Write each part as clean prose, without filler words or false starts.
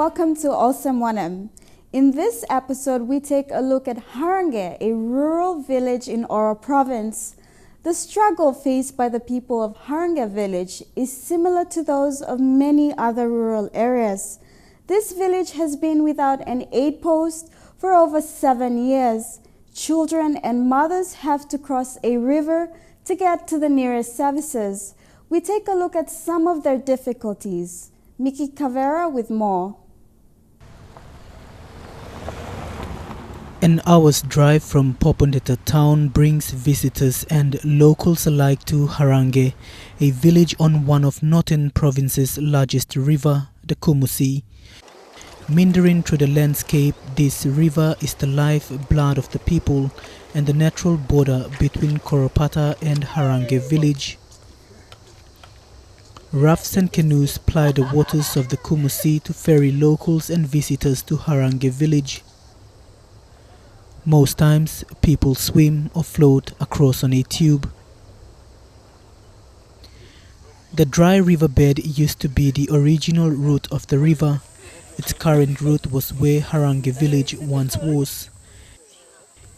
welcome to Olsem Wanem. In this episode, we take a look at Harange, a rural village in Oro province. The struggle faced by the people of Harange village is similar to those of many other rural areas. This village has been without an aid post for over 7 years. Children and mothers have to cross a river to get to the nearest services. We take a look at some of their difficulties. Mickey Cavera with more. An hour's drive from Popondetta Town brings visitors and locals alike to Harange, a village on one of Northern Province's largest river, the Kumusi. Meandering through the landscape, this river is the lifeblood of the people and the natural border between Koropata and Harange village. Rafts and canoes ply the waters of the Kumusi to ferry locals and visitors to Harange village. Most times, people swim or float across on a tube. The dry riverbed used to be the original route of the river. Its current route was where Harange village once was.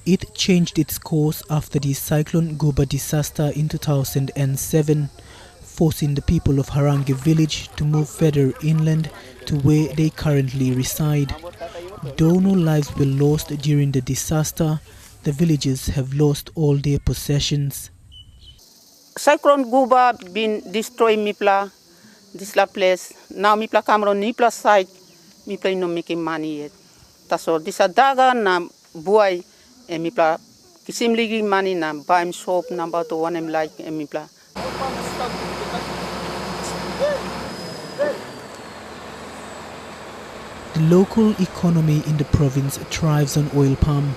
It changed its course after the Cyclone Guba disaster in 2007, forcing the people of Harange village to move further inland to where they currently reside. Though no lives were lost during the disaster, the villagers have lost all their possessions. Cyclone Guba been destroy Mipla, this la place. Now Mipla Cameron, Mipla side, Mipla no making money yet. So this a daga na buay e Mipla kisim ligi money na buy soap number to Wanem like e Mipla. The local economy in the province thrives on oil palm,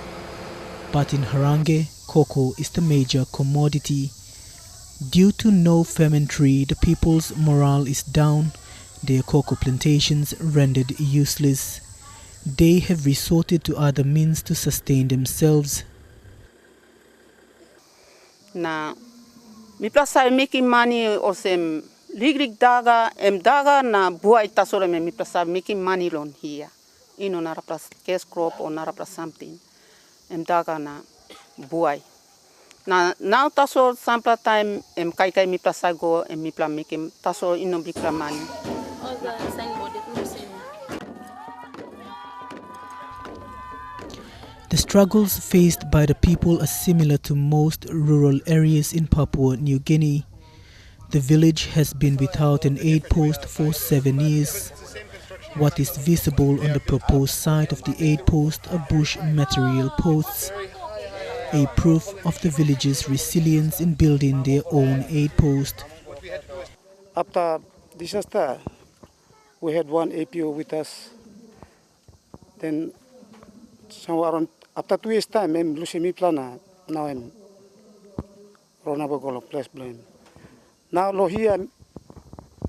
but in Harange, cocoa is the major commodity. Due to no ferment tree, the people's morale is down, their cocoa plantations rendered useless. They have resorted to other means to sustain themselves. Na Mipla say making money Olsem. Ligrig daga na buay tasore me Mipla making money on here. Ino narapla cash crop or narapla something. Daga na buay. Now taso sample time kai Mipla go Mipla making taso ino bikla money. The struggles faced by the people are similar to most rural areas in Papua New Guinea. The village has been without an aid post for 7 years. What is visible on the proposed site of the aid post are bush material posts, a proof of the village's resilience in building their own aid post. After disaster, we had one APO with us. Then, somewhere around after 2 years' time, I'm losing my plan. Now I'm Ronabogolo place blame. Now lo here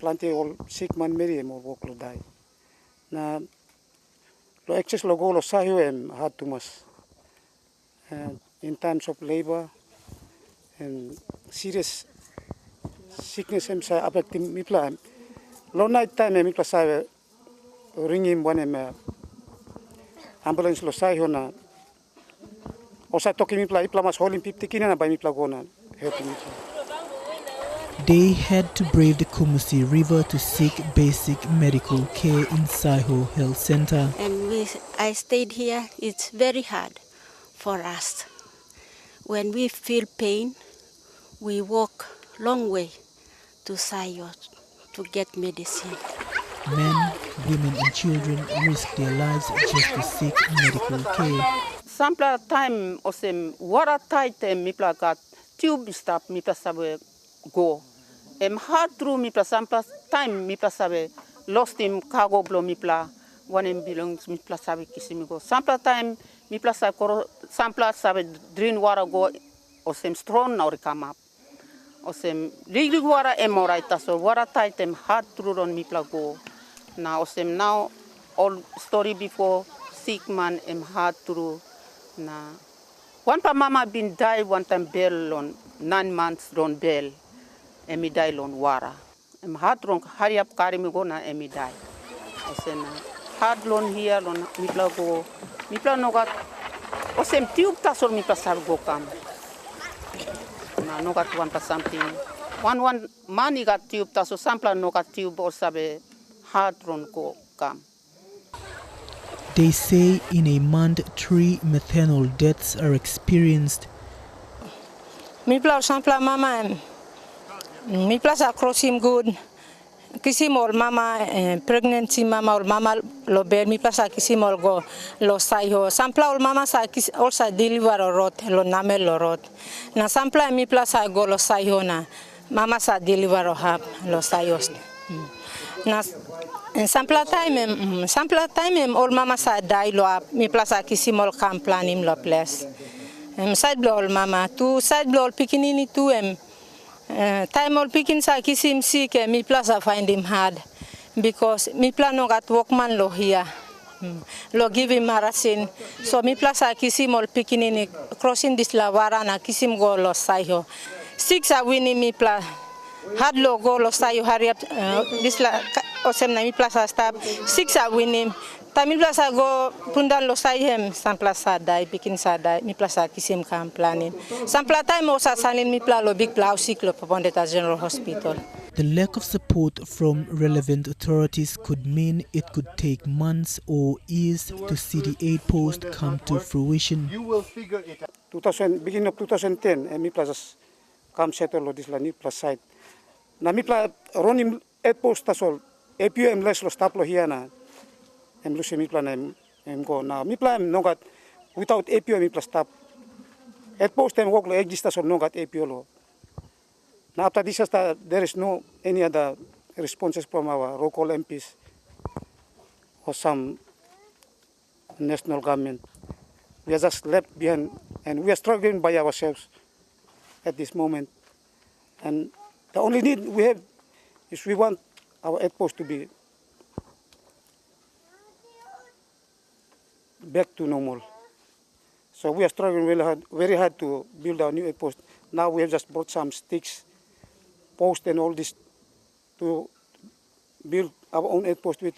plenty all sick man meri mo work lo die. Na lo excess lo go lo sayo hard too much. In terms of labor and serious sickness sa affecting me plan. Lo night time me plan sayo ring him Wanem ambulance lo sayo na. Osa talking me plan mas holding 50 kina na by me plan go na helping me. They had to brave the Kumusi River to seek basic medical care in Saiho Health Center. And I stayed here. It's very hard for us. When we feel pain, we walk long way to Saiho to get medicine. Men, women and children risk their lives just to seek medical care. Sample time Olsem water tight Mipla got tube stop Mipla sabe go. Hard through Mipla sample time Mipla sabe lost him cargo blow Mipla Wanem belongs Mipla sabe kisimigo. Sample time Mipla sabe sample sabe drain water go Olsem strong now come up. Olsem liglig water alright so water tight hard through on Mipla go. Now Olsem now all story before sick man hard through na one pa mama been die one time bail on 9 months on bail. Emi die lon wara. Hard drunk hurry up carry me go na emi die. hard lon here lon mipla go mipla nogat Olsem tube tasol mipla sar go kam. Na nogat one pa something. One money got tube tasol sampla nogat tube or sabe hard lon go kam. They say in a month 3 methanol deaths are experienced. Mipla sampla mama mipla sa crossing good. Kisim ol mama pregnancy mama ol mama lo ber mipla sa kisim ol go lo saiho. Sampla ol mama sa also deliver rot lo namel lo rot. Na sampla mipla sa go lo saiho na mama sa deliver hap lo saihos. Na sampla time ol mama sa dai lo ap mipla sa kisim ol kam planim lo place. Side blow ol mama tu side blow ol pikinini tu time ol pikin sa kisim sick mi plaza find him hard because mi plano got workman lo here lo give him marasin so mi plaza kisim ol pikin in crossing this lavara na kisim go lo saiho 6 are winning mi pla hard lo go lo saiho hurry up this la Olsem na mi plaza stop 6 are winning Tamil plaza go pundan lo saihem sam plaza dai pikin sa dai mi plaza kisim kam planin sam plaza time osa salin mi pla lo big pla siklo Popondetta General Hospital. The lack of support from relevant authorities could mean it could take months or years to see the aid post come to fruition. You will figure it out. Beginning of 2010 mi plaza kam settle lo dis la ni plaza site. Na mi pla ronim aid post tasol APM les lo stop lo hiana. Em lusi mi plan em go now. Mi plan no got without APO mi plus stop. At post time work lo exist so no got APO lo. Now after disaster there is no any other responses from our local MPs or some national government. We are just left behind and we are struggling by ourselves at this moment. And the only need we have is we want our aid post to be back to normal. So we are struggling very hard to build our new aid post. Now we have just brought some sticks, posts and all this to build our own aid post with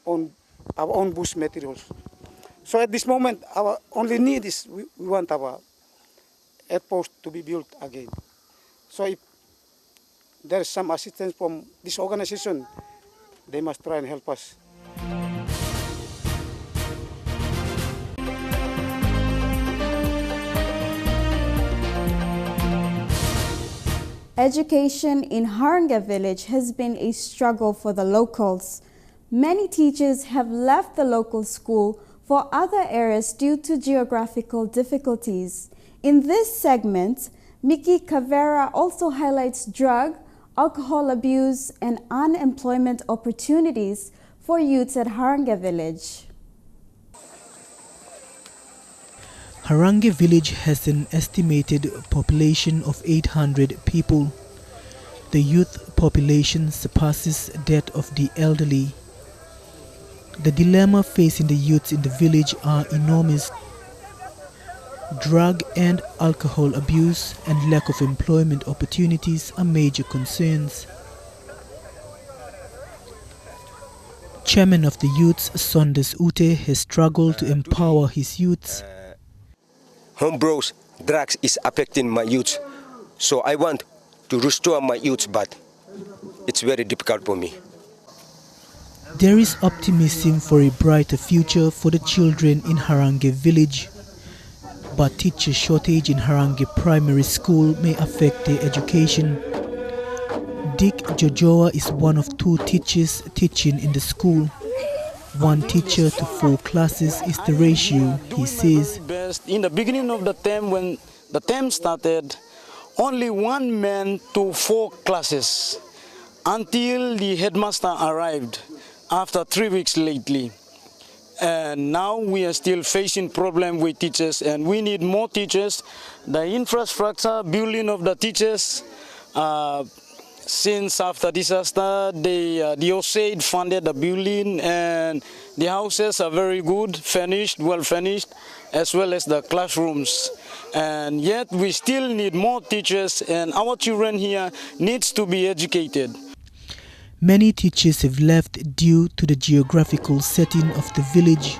our own bush materials. So at this moment, our only need is we want our aid post to be built again. So if there is some assistance from this organization, they must try and help us. Education in Harange village has been a struggle for the locals. Many teachers have left the local school for other areas due to geographical difficulties. In this segment, Miki Cavera also highlights drug, alcohol abuse, and unemployment opportunities for youths at Harange village. Harange village has an estimated population of 800 people. The youth population surpasses that of the elderly. The dilemma facing the youths in the village are enormous. Drug and alcohol abuse and lack of employment opportunities are major concerns. Chairman of the youths, Sondes Ute, has struggled to empower his youths. Homebrews, drugs is affecting my youth. So I want to restore my youth, but it's very difficult for me. There is optimism for a brighter future for the children in Harange village. But teacher shortage in Harange primary school may affect their education. Dick Jojoa is one of 2 teachers teaching in the school. 1 teacher to 4 classes is the ratio, he says. In the beginning of the term, when the term started, only 1 man to 4 classes until the headmaster arrived after 3 weeks lately. And now we are still facing problem with teachers and we need more teachers. The infrastructure building of the teachers, since after disaster, the USAID funded the building and the houses are very good, finished, well finished, as well as the classrooms. And yet we still need more teachers and our children here needs to be educated. Many teachers have left due to the geographical setting of the village.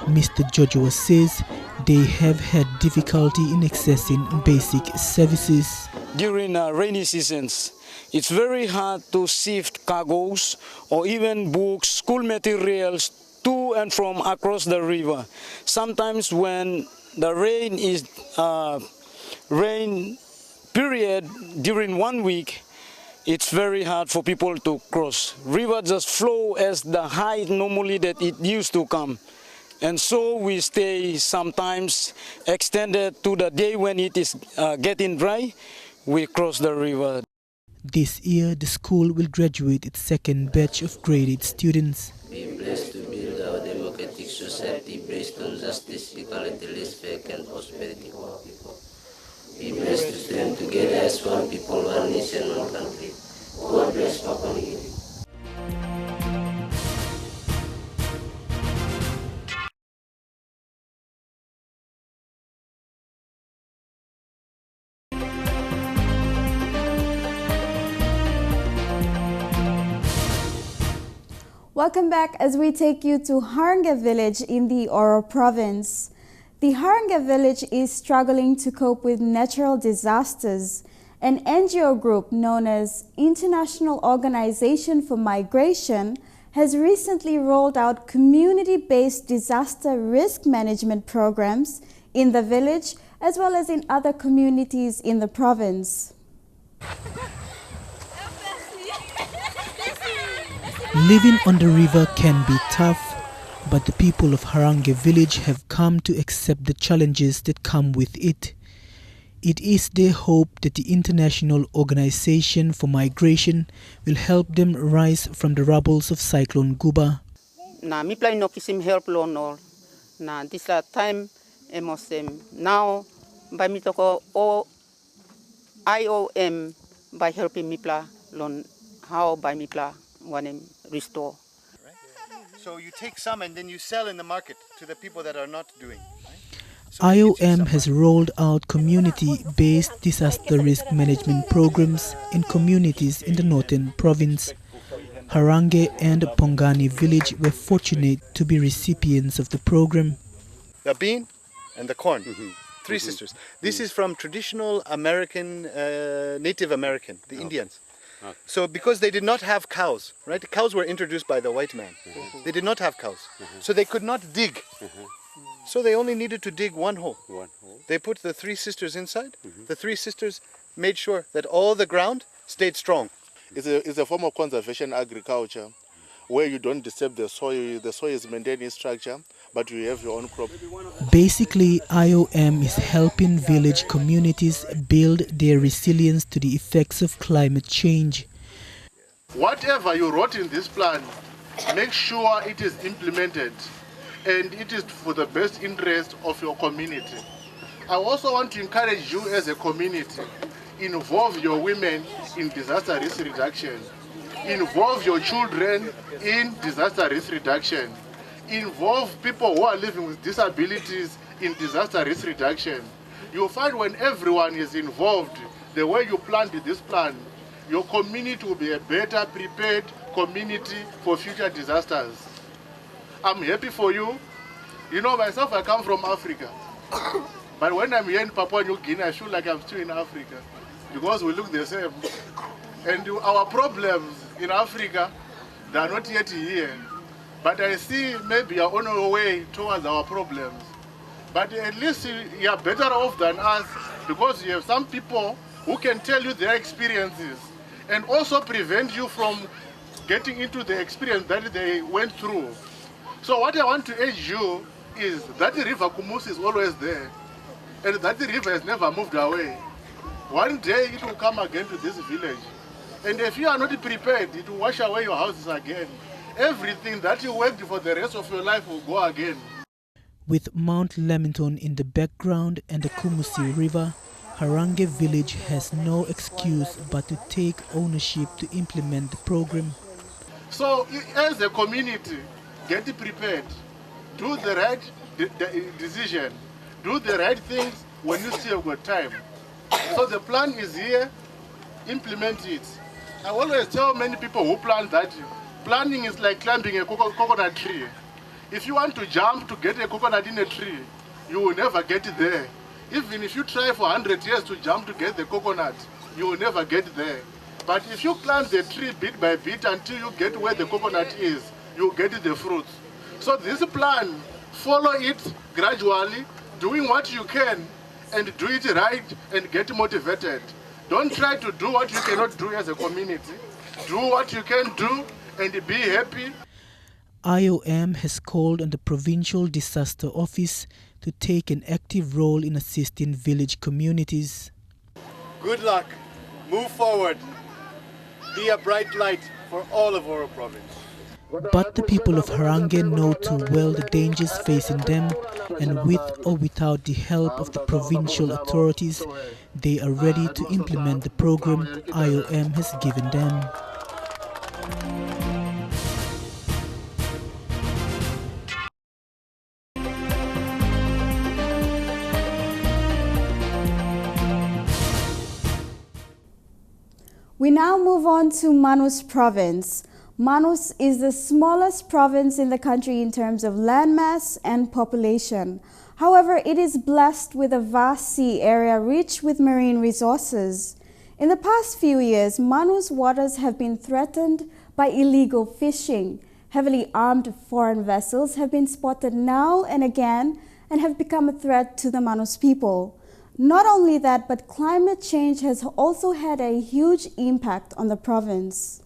Mr. Jojoa says they have had difficulty in accessing basic services. During rainy seasons, it's very hard to shift cargoes or even books, school materials to and from across the river. Sometimes when the rain period during 1 week, it's very hard for people to cross. River just flow as the height normally that it used to come. And so we stay sometimes extended to the day when it is getting dry, we cross the river. This year, the school will graduate its second batch of graded students. Be blessed to build our democratic society based on justice, equality, respect, and prosperity for all people. Be blessed to stand together as one people, one nation, one country. God bless Papua New Guinea. Welcome back as we take you to Harange village in the Oro province. The Harange village is struggling to cope with natural disasters. An NGO group known as International Organization for Migration has recently rolled out community-based disaster risk management programs in the village as well as in other communities in the province. Living on the river can be tough, but the people of Harange village have come to accept the challenges that come with it. It is their hope that the International Organization for Migration will help them rise from the rubbles of Cyclone Guba. Na mi play no kisim help lo no. Na this time emosem now by mi toko o IOM by helping mi pla lon how by mi pla Wanem restore. Right? So you take some and then you sell in the market to the people that are not doing. Right? So IOM has rolled out community-based disaster risk management programs in communities in the northern province. Harange and Pongani village were fortunate to be recipients of the program. The bean and the corn, three sisters. This is from traditional American, Native American, the Indians. So because they did not have cows, right? The cows were introduced by the white man. They did not have cows. So they could not dig. So they only needed to dig one hole. They put the three sisters inside. The three sisters made sure that all the ground stayed strong. It's a form of conservation agriculture where you don't disturb the soil is maintained in structure, but you have your own crop. Basically, IOM is helping village communities build their resilience to the effects of climate change. Whatever you wrote in this plan, make sure it is implemented and it is for the best interest of your community. I also want to encourage you as a community, involve your women in disaster risk reduction. Involve your children in disaster risk reduction. Involve people who are living with disabilities in disaster risk reduction. You'll find when everyone is involved, the way you planned this plan, your community will be a better prepared community for future disasters. I'm happy for you. You know, myself, I come from Africa. But when I'm here in Papua New Guinea, I feel like I'm still in Africa because we look the same. And our problems in Africa, they are not yet here. But I see maybe you're on our way towards our problems. But at least you are better off than us because you have some people who can tell you their experiences and also prevent you from getting into the experience that they went through. So what I want to urge you is that the river Kumusi is always there. And that the river has never moved away. One day it will come again to this village. And if you are not prepared, it will wash away your houses again. Everything that you worked for the rest of your life will go again. With Mount Lamington in the background and the Kumusi River, Harange village has no excuse but to take ownership to implement the program. So as a community, get prepared. Do the right decision. Do the right things when you still got time. So the plan is here, implement it. I always tell many people who plant that planting is like climbing a coconut tree. If you want to jump to get a coconut in a tree, you will never get there. Even if you try for 100 years to jump to get the coconut, you will never get there. But if you climb the tree bit by bit until you get where the coconut is, you get the fruits. So this plan, follow it gradually, doing what you can, and do it right and get motivated. Don't try to do what you cannot do as a community. Do what you can do and be happy. IOM has called on the Provincial Disaster Office to take an active role in assisting village communities. Good luck. Move forward. Be a bright light for all of Oro Province. But the people of Harange know too well the dangers facing them, and with or without the help of the provincial authorities, they are ready to implement the program IOM has given them. We now move on to Manus Province. Manus is the smallest province in the country in terms of landmass and population. However, it is blessed with a vast sea area rich with marine resources. In the past few years, Manus waters have been threatened by illegal fishing. Heavily armed foreign vessels have been spotted now and again and have become a threat to the Manus people. Not only that, but climate change has also had a huge impact on the province.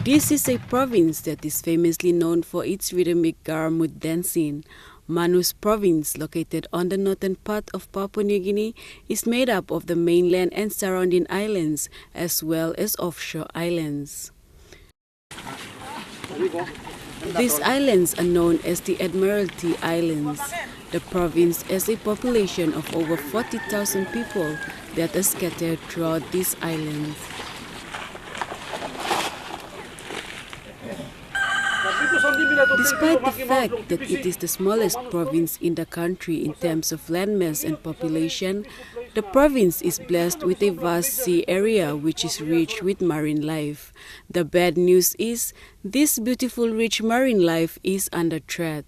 This is a province that is famously known for its rhythmic Garamut dancing. Manus Province, located on the northern part of Papua New Guinea, is made up of the mainland and surrounding islands, as well as offshore islands. These islands are known as the Admiralty Islands. The province has a population of over 40,000 people that are scattered throughout these islands. Despite the fact that it is the smallest province in the country in terms of landmass and population, the province is blessed with a vast sea area which is rich with marine life. The bad news is, this beautiful rich marine life is under threat.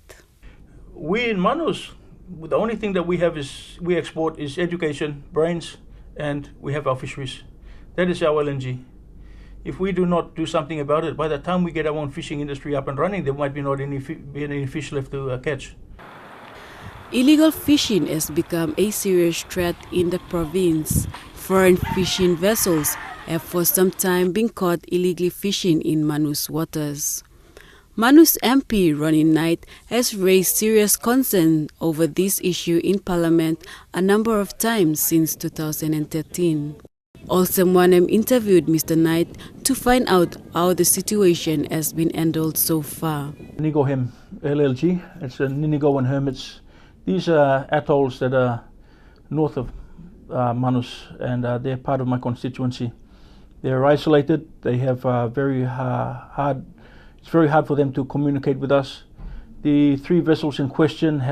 We in Manus, the only thing that we have is, we export is education, brains, and we have our fisheries. That is our LNG. If we do not do something about it, by the time we get our own fishing industry up and running, there might be not any fish left to catch. Illegal fishing has become a serious threat in the province. Foreign fishing vessels have for some time been caught illegally fishing in Manus waters. Manus MP Ronnie Knight has raised serious concern over this issue in Parliament a number of times since 2013. Olsem Wanem interviewed Mr. Knight to find out how the situation has been handled so far. Nigohem LLG, it's Ninigo and Hermits. These are atolls that are north of Manus, and they're part of my constituency. They're isolated, they have it's very hard for them to communicate with us. The three vessels in question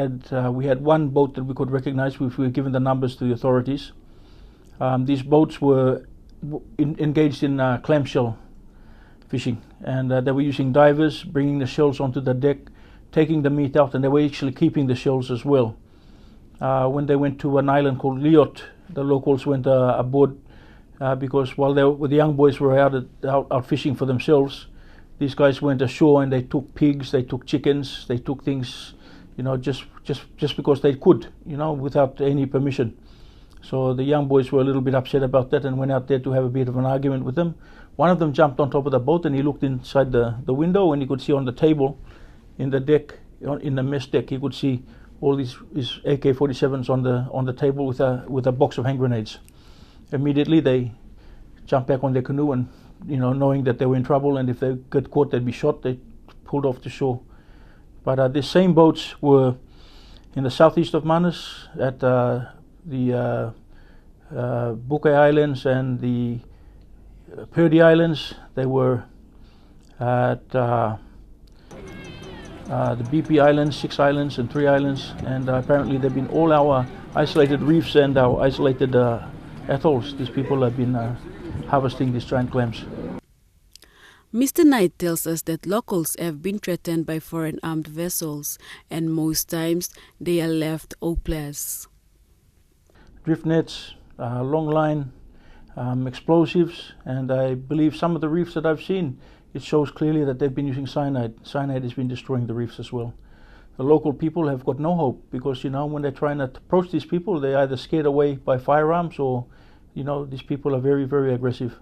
we had one boat that we could recognize if we were given the numbers to the authorities. These boats were engaged in clamshell fishing, and they were using divers, bringing the shells onto the deck, taking the meat out, and they were actually keeping the shells as well. When they went to an island called Liot, the locals went aboard because while the young boys were out fishing for themselves, these guys went ashore and they took pigs, they took chickens, they took things, just because they could, without any permission. So the young boys were a little bit upset about that and went out there to have a bit of an argument with them. One of them jumped on top of the boat and he looked inside the window, and he could see on the table in the deck, in the mess deck, he could see all these AK-47s on the table with a box of hand grenades. Immediately they jumped back on their canoe and, knowing that they were in trouble and if they got caught they'd be shot, they pulled off the shore. But the same boats were in the southeast of Manus at the Bukay Islands and the Purdy Islands. They were at the BP Islands, 6 islands and 3 islands, and apparently they've been all our isolated reefs and our isolated atolls. These people have been harvesting these giant clams. Mr. Knight tells us that locals have been threatened by foreign armed vessels, and most times they are left hopeless. Drift nets, long line, explosives, and I believe some of the reefs that I've seen, it shows clearly that they've been using cyanide. Cyanide has been destroying the reefs as well. The local people have got no hope because, when they're trying to approach these people, they're either scared away by firearms or, these people are very, very aggressive.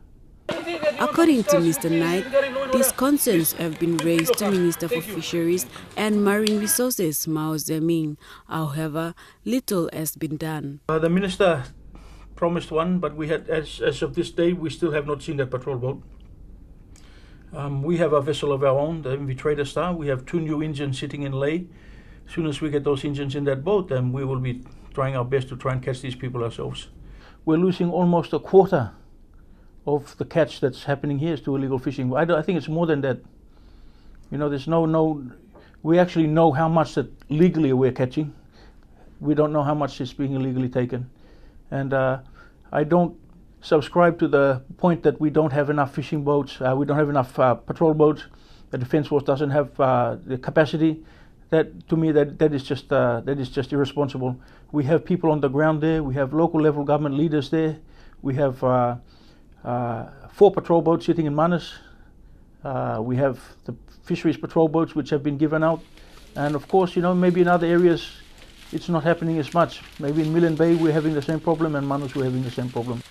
According to Mr. Knight, these concerns have been raised to Minister for Fisheries and Marine Resources, Mao Zemin. However, little has been done. The minister promised one, but we had, as of this day, we still have not seen that patrol boat. We have a vessel of our own, the MV Trader Star. We have 2 new engines sitting in lay. As soon as we get those engines in that boat, then we will be trying our best to try and catch these people ourselves. We're losing almost a quarter of the catch that's happening here is to illegal fishing. I think it's more than that. There's we actually know how much that legally we're catching. We don't know how much is being illegally taken. And I don't subscribe to the point that we don't have enough fishing boats, we don't have enough patrol boats, the Defence Force doesn't have the capacity. That, to me, that is just irresponsible. We have people on the ground there, we have local level government leaders there, we have 4 patrol boats sitting in Manus, we have the fisheries patrol boats which have been given out, and of course, maybe in other areas it's not happening as much. Maybe in Millen Bay we're having the same problem, and Manus we're having the same problem.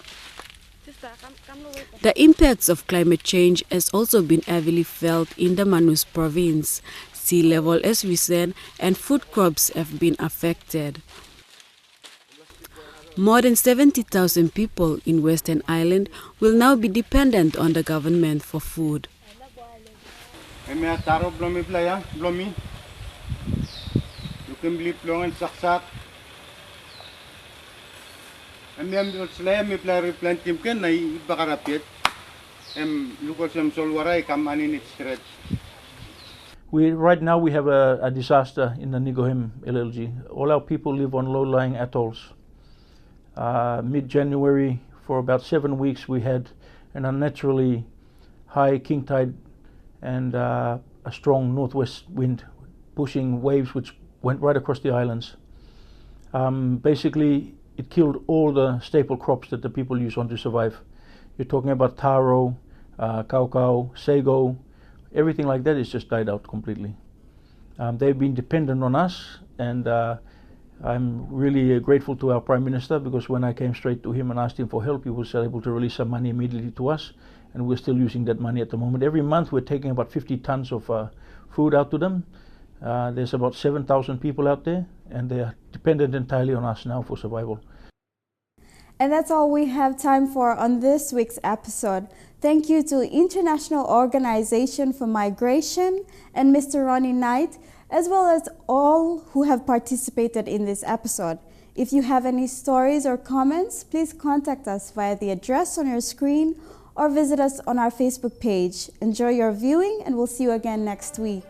The impacts of climate change has also been heavily felt in the Manus province. Sea level has risen and food crops have been affected. More than 70,000 people in Western Island will now be dependent on the government for food. Right now we have a disaster in the Nigohem LLG. All our people live on low-lying atolls. Mid-January, for about 7 weeks, we had an unnaturally high king tide and a strong northwest wind pushing waves which went right across the islands. Basically, it killed all the staple crops that the people use on to survive. You're talking about taro, cacao, sago, everything like that is just died out completely. They've been dependent on us, and I'm really grateful to our Prime Minister, because when I came straight to him and asked him for help, he was able to release some money immediately to us, and we're still using that money at the moment. Every month we're taking about 50 tons of food out to them. There's about 7,000 people out there, and they're dependent entirely on us now for survival. And that's all we have time for on this week's episode. Thank you to International Organization for Migration and Mr. Ronnie Knight, as well as all who have participated in this episode. If you have any stories or comments, please contact us via the address on your screen or visit us on our Facebook page. Enjoy your viewing, and we'll see you again next week.